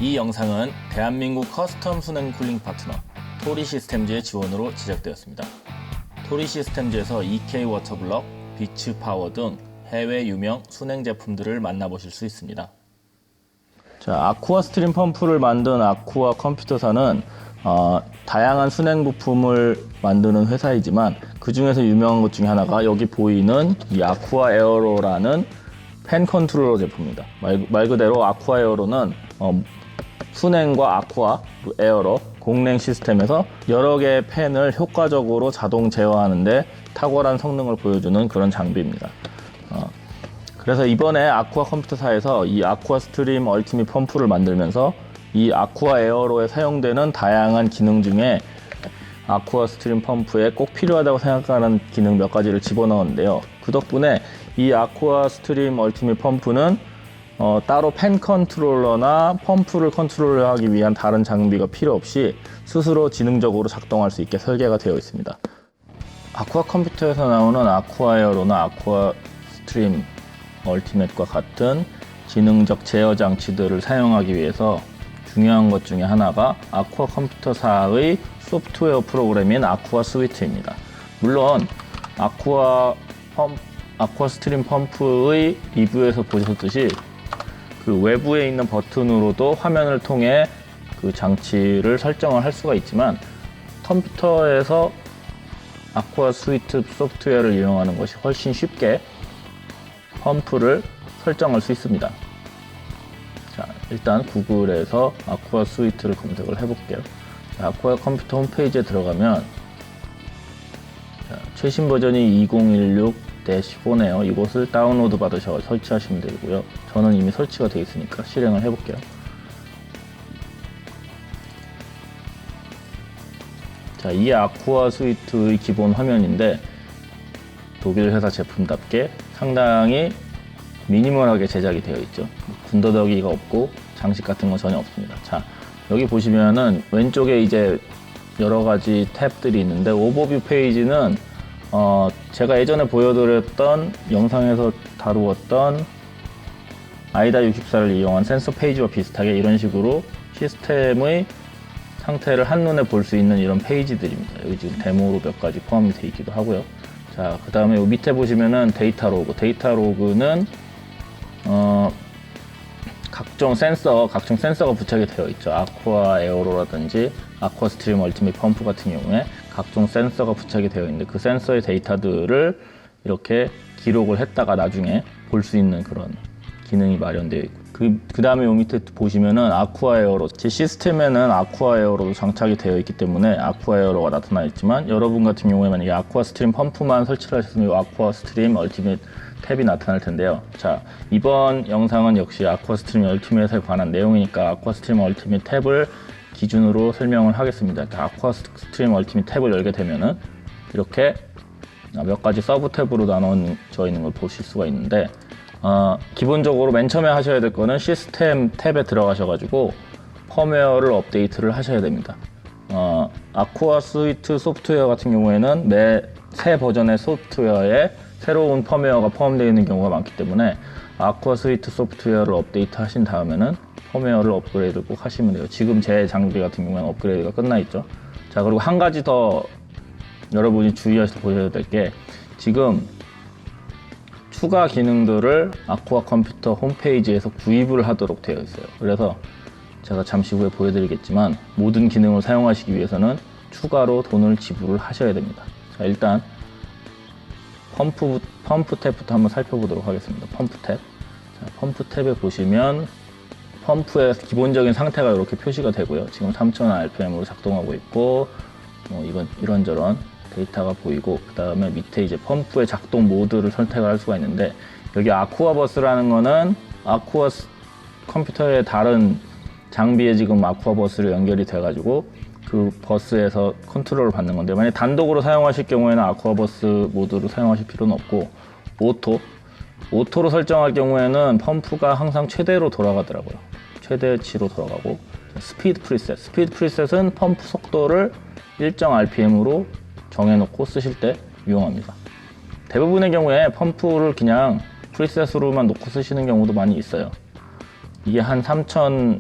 이 영상은 대한민국 커스텀 순행 쿨링 파트너 토리시스템즈의 지원으로 제작되었습니다. 토리시스템즈에서 EK 워터블럭, 비츠 파워 등 해외 유명 순행 제품들을 만나보실 수 있습니다. 자, 아쿠아 스트림 펌프를 만든 아쿠아 컴퓨터사는 다양한 순행 부품을 만드는 회사이지만 그 중에서 유명한 것 중에 하나가 여기 보이는 이 아쿠아 에어로라는 팬 컨트롤러 제품입니다. 말 그대로 아쿠아 에어로는 순행과 아쿠아 에어로 공랭 시스템에서 여러 개의 팬을 효과적으로 자동 제어하는데 탁월한 성능을 보여주는 그런 장비입니다. 그래서 이번에 아쿠아 컴퓨터사에서 이 아쿠아 스트림 얼티밋 펌프를 만들면서 이 아쿠아 에어로에 사용되는 다양한 기능 중에 아쿠아 스트림 펌프에 꼭 필요하다고 생각하는 기능 몇 가지를 집어넣었는데요. 그 덕분에 이 아쿠아 스트림 얼티밋 펌프는 따로 팬 컨트롤러나 펌프를 컨트롤하기 위한 다른 장비가 필요 없이 스스로 지능적으로 작동할 수 있게 설계가 되어 있습니다. 아쿠아 컴퓨터에서 나오는 아쿠아 에어로나 아쿠아 스트림 얼티밋과 같은 지능적 제어 장치들을 사용하기 위해서 중요한 것 중에 하나가 아쿠아 컴퓨터사의 소프트웨어 프로그램인 아쿠아 스위트입니다. 물론 아쿠아 스트림 펌프의 리뷰에서 보셨듯이 그 외부에 있는 버튼으로도 화면을 통해 그 장치를 설정을 할 수가 있지만 컴퓨터에서 아쿠아 스위트 소프트웨어를 이용하는 것이 훨씬 쉽게 펌프를 설정할 수 있습니다. 자, 일단 구글에서 아쿠아 스위트를 검색을 해볼게요. 자, 아쿠아 컴퓨터 홈페이지에 들어가면 자, 최신 버전이 2016-4네요. 이것을 다운로드 받으셔서 설치하시면 되고요. 저는 이미 설치가 되어 있으니까 실행을 해볼게요. 자, 이 아쿠아 스위트의 기본 화면인데 독일 회사 제품답게 상당히 미니멀하게 제작이 되어 있죠. 군더더기가 없고 장식 같은 건 전혀 없습니다. 자, 여기 보시면은 왼쪽에 이제 여러 가지 탭들이 있는데 오버뷰 페이지는 제가 예전에 보여드렸던 영상에서 다루었던 아이다 64를 이용한 센서 페이지와 비슷하게 이런 식으로 시스템의 상태를 한눈에 볼 수 있는 이런 페이지들입니다. 여기 지금 데모로 몇 가지 포함이 되어 있기도 하고요. 자, 그 다음에 요 밑에 보시면은 데이터 로그는 각종 센서가 부착이 되어 있죠. 아쿠아 에어로라든지 아쿠아 스트림 얼티밋 펌프 같은 경우에 각종 센서가 부착이 되어 있는데 그 센서의 데이터들을 이렇게 기록을 했다가 나중에 볼 수 있는 그런 기능이 마련되어 있고 그 다음에 요 밑에 보시면은 아쿠아 에어로, 제 시스템에는 아쿠아 에어로도 장착이 되어 있기 때문에 아쿠아 에어로가 나타나 있지만 여러분 같은 경우에 만약에 아쿠아 스트림 펌프만 설치를 하셨으면 이 아쿠아 스트림 얼티밋 탭이 나타날 텐데요. 자, 이번 영상은 역시 아쿠아 스트림 얼티밋에 관한 내용이니까 아쿠아 스트림 얼티밋 탭을 기준으로 설명을 하겠습니다. 아쿠아 스트림 얼티밋 탭을 열게 되면은 이렇게 몇 가지 서브 탭으로 나눠져 있는 걸 보실 수가 있는데 기본적으로 맨 처음에 하셔야 될 거는 시스템 탭에 들어가셔가지고 펌웨어를 업데이트를 하셔야 됩니다. 아쿠아 스위트 소프트웨어 같은 경우에는 매 새 버전의 소프트웨어에 새로운 펌웨어가 포함되어 있는 경우가 많기 때문에 아쿠아 스위트 소프트웨어를 업데이트 하신 다음에는 펌웨어를 업그레이드 꼭 하시면 돼요. 지금 제 장비 같은 경우에는 업그레이드가 끝나 있죠. 자, 그리고 한 가지 더 여러분이 주의하셔서 보셔야 될 게 지금 추가 기능들을 아쿠아 컴퓨터 홈페이지에서 구입을 하도록 되어 있어요. 그래서 제가 잠시 후에 보여드리겠지만 모든 기능을 사용하시기 위해서는 추가로 돈을 지불을 하셔야 됩니다. 자, 일단 펌프 탭부터 한번 살펴보도록 하겠습니다. 펌프 탭. 자, 펌프 탭에 보시면 펌프의 기본적인 상태가 이렇게 표시가 되고요. 지금 3000rpm으로 작동하고 있고 이건 이런저런 데이터가 보이고 그 다음에 밑에 이제 펌프의 작동 모드를 선택을 할 수가 있는데 여기 아쿠아 버스라는 거는 아쿠아 컴퓨터의 다른 장비에 지금 아쿠아 버스로 연결이 돼 가지고 그 버스에서 컨트롤을 받는 건데 만약 단독으로 사용하실 경우에는 아쿠아 버스 모드로 사용하실 필요는 없고 오토로 설정할 경우에는 펌프가 항상 최대로 돌아가더라고요. 최대치로 돌아가고 스피드 프리셋은 펌프 속도를 일정 RPM으로 정해놓고 쓰실 때 유용합니다. 대부분의 경우에 펌프를 그냥 프리셋으로만 놓고 쓰시는 경우도 많이 있어요. 이게 한 3000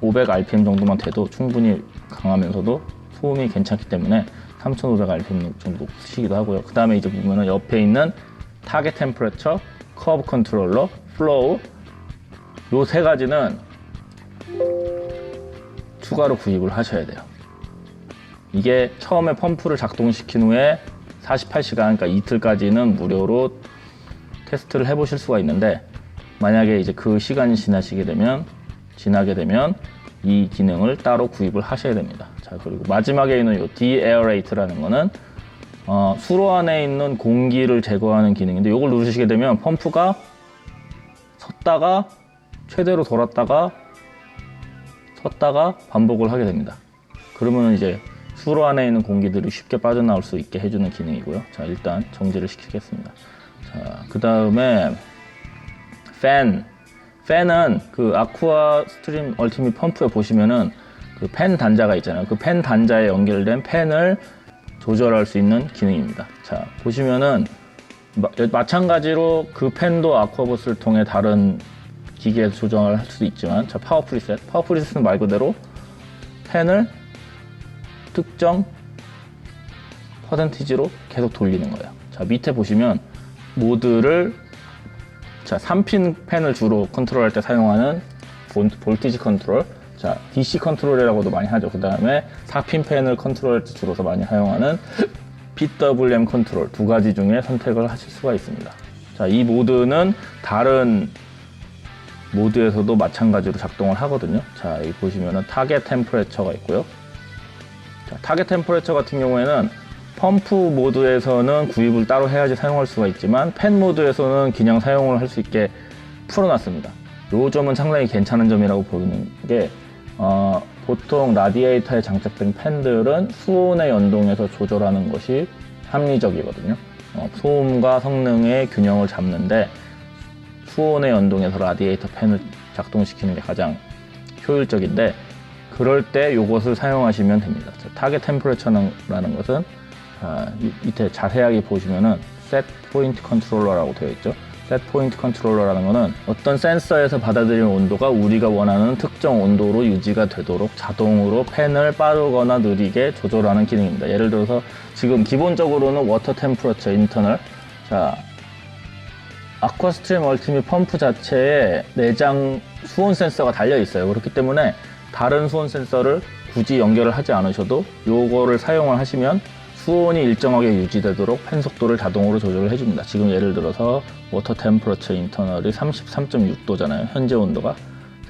3,500rpm 정도만 돼도 충분히 강하면서도 소음이 괜찮기 때문에 3,500rpm 정도 쓰시기도 하고요. 그 다음에 이제 보면은 옆에 있는 타겟 템퍼레처, 커브 컨트롤러, 플로우 요 세 가지는 추가로 구입을 하셔야 돼요. 이게 처음에 펌프를 작동시킨 후에 48시간, 그러니까 이틀까지는 무료로 테스트를 해보실 수가 있는데, 만약에 이제 그 시간이 지나게 되면 이 기능을 따로 구입을 하셔야 됩니다. 자, 그리고 마지막에 있는 이 de-aerate라는 거는 수로 안에 있는 공기를 제거하는 기능인데, 이걸 누르시게 되면 펌프가 섰다가 최대로 돌았다가 섰다가 반복을 하게 됩니다. 그러면 이제 수로 안에 있는 공기들이 쉽게 빠져나올 수 있게 해주는 기능이고요. 자, 일단 정지를 시키겠습니다. 자, 그 다음에 팬은 그 아쿠아 스트림 얼티밋 펌프에 보시면은 그 팬 단자가 있잖아요. 그 팬 단자에 연결된 팬을 조절할 수 있는 기능입니다. 자, 보시면은 마찬가지로 그 팬도 아쿠아봇을 통해 다른 기기에서 조정을 할 수도 있지만, 자, 파워 프리셋은 말 그대로 팬을 특정 퍼센티지로 계속 돌리는 거예요. 자, 밑에 보시면 모드를, 자, 3핀 팬을 주로 컨트롤할 때 사용하는 볼티지 컨트롤, 자, DC 컨트롤이라고도 많이 하죠. 그 다음에 4핀 팬을 컨트롤할 때 주로 많이 사용하는 PWM 컨트롤, 두 가지 중에 선택을 하실 수가 있습니다. 자, 이 모드는 다른 모드에서도 마찬가지로 작동을 하거든요. 자, 여기 보시면은 타겟 템퍼레처가 있고요. 자, 타겟 템퍼레처 같은 경우에는 펌프 모드에서는 구입을 따로 해야지 사용할 수가 있지만, 팬 모드에서는 그냥 사용을 할 수 있게 풀어놨습니다. 이 점은 상당히 괜찮은 점이라고 보이는 게, 보통 라디에이터에 장착된 팬들은 수온에 연동해서 조절하는 것이 합리적이거든요. 소음과 성능의 균형을 잡는데 수온에 연동해서 라디에이터 팬을 작동시키는 게 가장 효율적인데, 그럴 때 이것을 사용하시면 됩니다. 타겟 템퍼레처라는 것은 밑에 자세하게 보시면은 set point controller라고 되어 있죠. set point controller라는 것은 어떤 센서에서 받아들이는 온도가 우리가 원하는 특정 온도로 유지가 되도록 자동으로 팬을 빠르거나 느리게 조절하는 기능입니다. 예를 들어서 지금 기본적으로는 워터 템퍼레처 인터널, 자, 아쿠아스트림 얼티밋 펌프 자체에 내장 수온 센서가 달려 있어요. 그렇기 때문에 다른 수온 센서를 굳이 연결을 하지 않으셔도 요거를 사용을 하시면 수온이 일정하게 유지되도록 팬 속도를 자동으로 조절을 해줍니다. 지금 예를 들어서 워터 템퍼러처 인터널이 33.6도잖아요. 현재 온도가.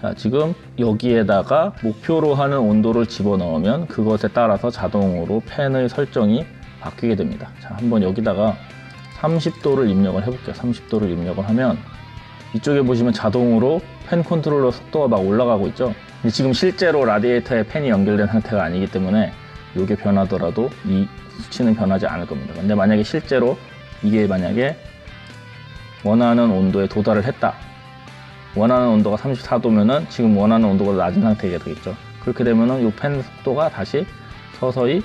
자, 지금 여기에다가 목표로 하는 온도를 집어넣으면 그것에 따라서 자동으로 팬의 설정이 바뀌게 됩니다. 자, 한번 여기다가 30도를 입력을 해볼게요. 30도를 입력을 하면 이쪽에 보시면 자동으로 팬 컨트롤러 속도가 막 올라가고 있죠. 근데 지금 실제로 라디에이터에 팬이 연결된 상태가 아니기 때문에 이게 변하더라도 이 수치는 변하지 않을 겁니다. 근데 만약에 실제로 이게 만약에 원하는 온도에 도달을 했다. 원하는 온도가 34도면은 지금 원하는 온도가 낮은 상태가 되겠죠. 그렇게 되면은 이 팬 속도가 다시 서서히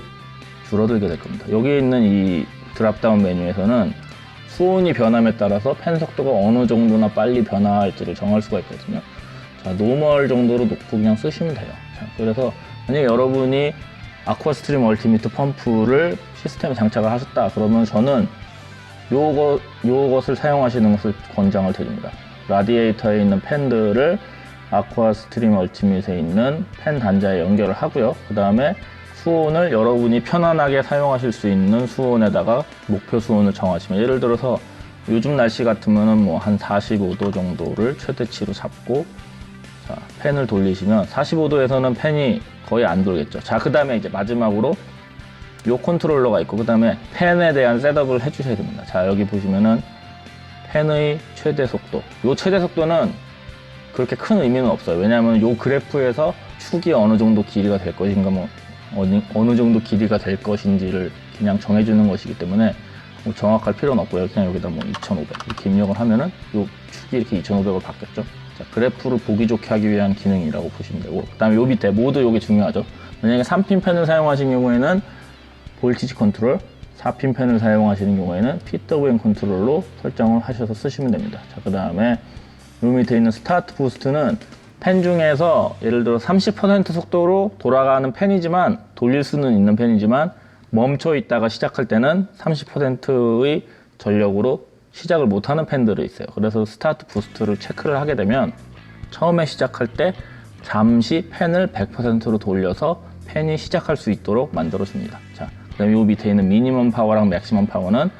줄어들게 될 겁니다. 여기 있는 이 드랍다운 메뉴에서는 수온이 변함에 따라서 팬 속도가 어느 정도나 빨리 변화할지를 정할 수가 있거든요. 자, 노멀 정도로 놓고 그냥 쓰시면 돼요. 자, 그래서 만약에 여러분이 아쿠아스트림 얼티밋 펌프를 시스템에 장착을 하셨다 그러면 저는 요것을 사용하시는 것을 권장을 드립니다. 라디에이터에 있는 팬들을 아쿠아스트림 얼티밋에 있는 팬 단자에 연결을 하고요. 그 다음에 수온을 여러분이 편안하게 사용하실 수 있는 수온에다가 목표 수온을 정하시면, 예를 들어서 요즘 날씨 같으면은 뭐 한 45도 정도를 최대치로 잡고, 자, 팬을 돌리시면 45도에서는 팬이 거의 안 돌겠죠. 자, 그 다음에 이제 마지막으로 요 컨트롤러가 있고, 그 다음에 팬에 대한 셋업을 해주셔야 됩니다. 자, 여기 보시면은 팬의 최대 속도, 요 최대 속도는 그렇게 큰 의미는 없어요. 왜냐하면 요 그래프에서 축이 어느 정도 길이가 될 것인가, 뭐 어느 정도 길이가 될 것인지를 그냥 정해주는 것이기 때문에 뭐 정확할 필요는 없고요. 그냥 여기다 뭐 2500 이렇게 입력을 하면은 요 축이 이렇게 2500으로 바뀌었죠. 자, 그래프를 보기 좋게 하기 위한 기능이라고 보시면 되고, 그 다음에 요 밑에 모드, 요게 중요하죠. 만약에 3핀 팬을 사용하신 경우에는 볼티지 컨트롤, 4핀 팬을 사용하시는 경우에는 PWM 컨트롤로 설정을 하셔서 쓰시면 됩니다. 자, 그 다음에 요 밑에 있는 스타트 부스트는 펜 중에서 예를 들어 30% 속도로 돌아가는 펜이지만, 돌릴 수는 있는 펜이지만 멈춰 있다가 시작할 때는 30%의 전력으로 시작을 못하는 펜들이 있어요. 그래서 스타트 부스트를 체크를 하게 되면 처음에 시작할 때 잠시 펜을 100%로 돌려서 펜이 시작할 수 있도록 만들어 줍니다. 자, 그다음에 이 밑에 있는 미니멈 파워랑 맥시멈 파워는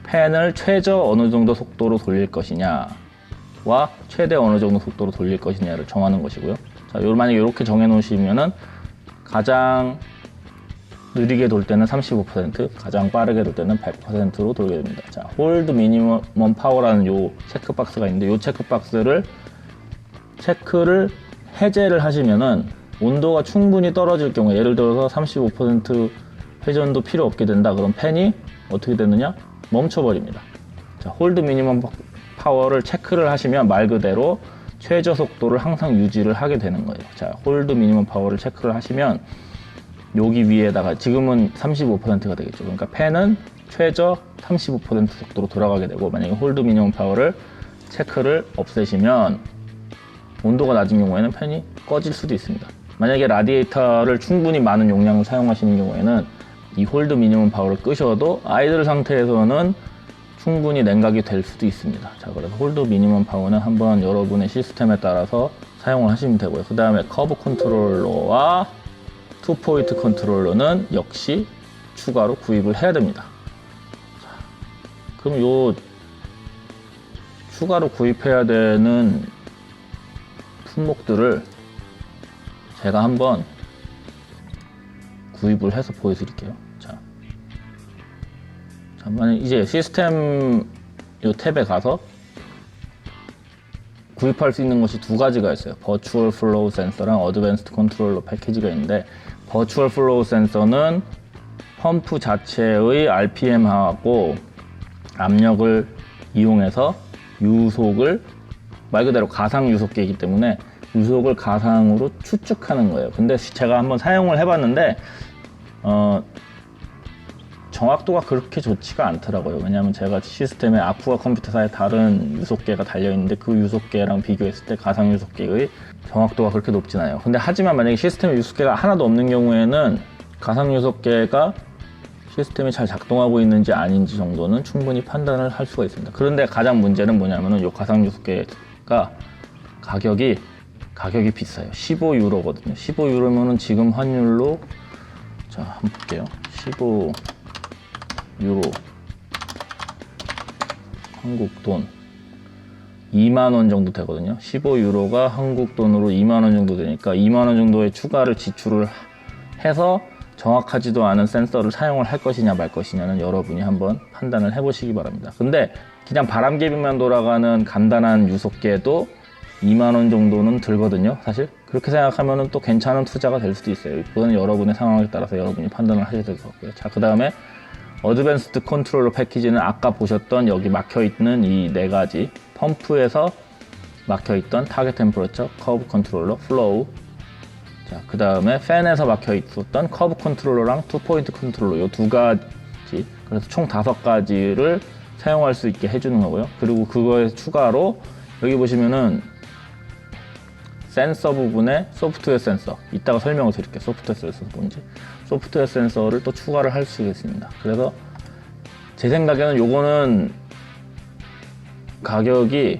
펜을 최저 어느 정도 속도로 돌릴 것이냐와 최대 어느 정도 속도로 돌릴 것이냐를 정하는 것이고요. 자, 만약에 이렇게 정해 놓으시면은 가장 느리게 돌 때는 35%, 가장 빠르게 돌 때는 100%로 돌게 됩니다. 자, 홀드 미니멈 파워라는 요 체크박스가 있는데, 요 체크박스를 체크를 해제를 하시면은 온도가 충분히 떨어질 경우에, 예를 들어서 35% 회전도 필요 없게 된다. 그럼 펜이 어떻게 되느냐? 멈춰버립니다. 자, 홀드 미니멈 파워를 체크를 하시면 말 그대로 최저 속도를 항상 유지를 하게 되는 거예요. 자, 홀드 미니멈 파워를 체크를 하시면 여기 위에다가 지금은 35%가 되겠죠. 그러니까 펜은 최저 35% 속도로 돌아가게 되고, 만약에 홀드 미니멈 파워를 체크를 없애시면 온도가 낮은 경우에는 펜이 꺼질 수도 있습니다. 만약에 라디에이터를 충분히 많은 용량을 사용하시는 경우에는 이 홀드 미니멈 파워를 끄셔도 아이들 상태에서는 충분히 냉각이 될 수도 있습니다. 자, 그래서 홀드 미니멈 파워는 한번 여러분의 시스템에 따라서 사용을 하시면 되고요. 그 다음에 커브 컨트롤러와 투 포인트 컨트롤러는 역시 추가로 구입을 해야 됩니다. 자, 그럼 요 추가로 구입해야 되는 품목들을 제가 한번 구입을 해서 보여드릴게요. 자, 만약 이제 시스템 요 탭에 가서 구입할 수 있는 것이 두 가지가 있어요. 버추얼 플로우 센서랑 어드밴스드 컨트롤러 패키지가 있는데, 버추얼 플로우 센서는 펌프 자체의 RPM하고 압력을 이용해서 유속을, 말 그대로 가상 유속계이기 때문에 유속을 가상으로 추측하는 거예요. 근데 제가 한번 사용을 해봤는데 정확도가 그렇게 좋지가 않더라고요. 왜냐하면 제가 시스템에 아쿠아 컴퓨터사의 다른 유속계가 달려있는데 그 유속계랑 비교했을 때 가상 유속계의 정확도가 그렇게 높진 않아요. 근데 하지만 만약에 시스템에 유속계가 하나도 없는 경우에는 가상 유속계가 시스템이 잘 작동하고 있는지 아닌지 정도는 충분히 판단을 할 수가 있습니다. 그런데 가장 문제는 뭐냐면은 이 가상 유속계가 가격이 비싸요. 15유로거든요. 15유로면은 지금 환율로, 자, 한번 볼게요. 15유로 한국 돈 2만원 정도 되거든요. 15유로가 한국 돈으로 2만원 정도 되니까 2만원 정도의 추가를 지출을 해서 정확하지도 않은 센서를 사용을 할 것이냐 말 것이냐는 여러분이 한번 판단을 해 보시기 바랍니다. 근데 그냥 바람개비만 돌아가는 간단한 유속계도 2만원 정도는 들거든요. 사실 그렇게 생각하면 또 괜찮은 투자가 될 수도 있어요. 그거는 여러분의 상황에 따라서 여러분이 판단을 하셔야 될 것 같고요. 자, 그 다음에 어드밴스드 컨트롤러 패키지는 아까 보셨던 여기 막혀있는 이 네 가지, 펌프에서 막혀있던 타겟 템퍼러처, 커브 컨트롤러, 플로우, 자, 그 다음에 팬에서 막혀있었던 커브 컨트롤러랑 투 포인트 컨트롤러, 이 두 가지, 그래서 총 5가지를 사용할 수 있게 해주는 거고요. 그리고 그거에 추가로 여기 보시면은 센서 부분에 소프트웨어 센서, 이따가 설명을 드릴게요. 소프트웨어 센서 뭔지. 소프트웨어 센서를 또 추가를 할 수 있습니다. 그래서 제 생각에는 요거는 가격이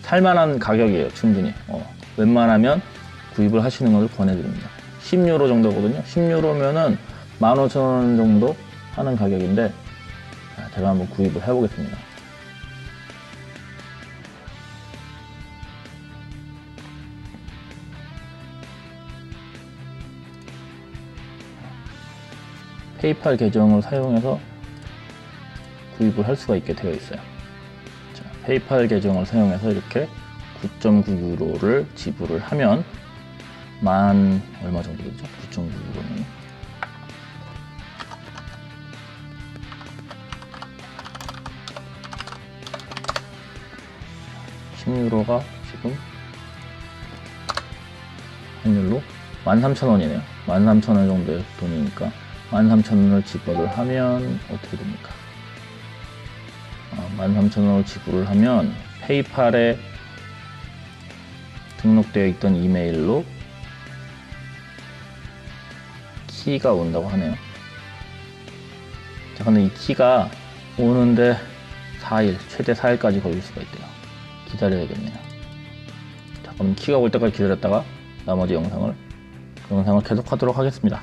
살만한 가격이에요. 충분히 웬만하면 구입을 하시는 것을 권해드립니다. 10유로 정도거든요. 10유로면은 15,000원 정도 하는 가격인데, 제가 한번 구입을 해보겠습니다. 페이팔 계정을 사용해서 구입을 할 수가 있게 되어 있어요. 자, 페이팔 계정을 사용해서 이렇게 9.9유로를 지불을 하면 얼마 정도 되죠? 9.9유로면 10유로가 지금 환율로 13,000원이네요. 13,000원 정도의 돈이니까 13,000원을 지불을 하면 어떻게 됩니까? 13,000원을 지불을 하면 페이팔에 등록되어 있던 이메일로 키가 온다고 하네요. 자, 근데 이 키가 오는데 4일, 최대 4일까지 걸릴 수가 있대요. 기다려야겠네요. 자, 그럼 키가 올 때까지 기다렸다가 나머지 영상을 계속하도록 하겠습니다.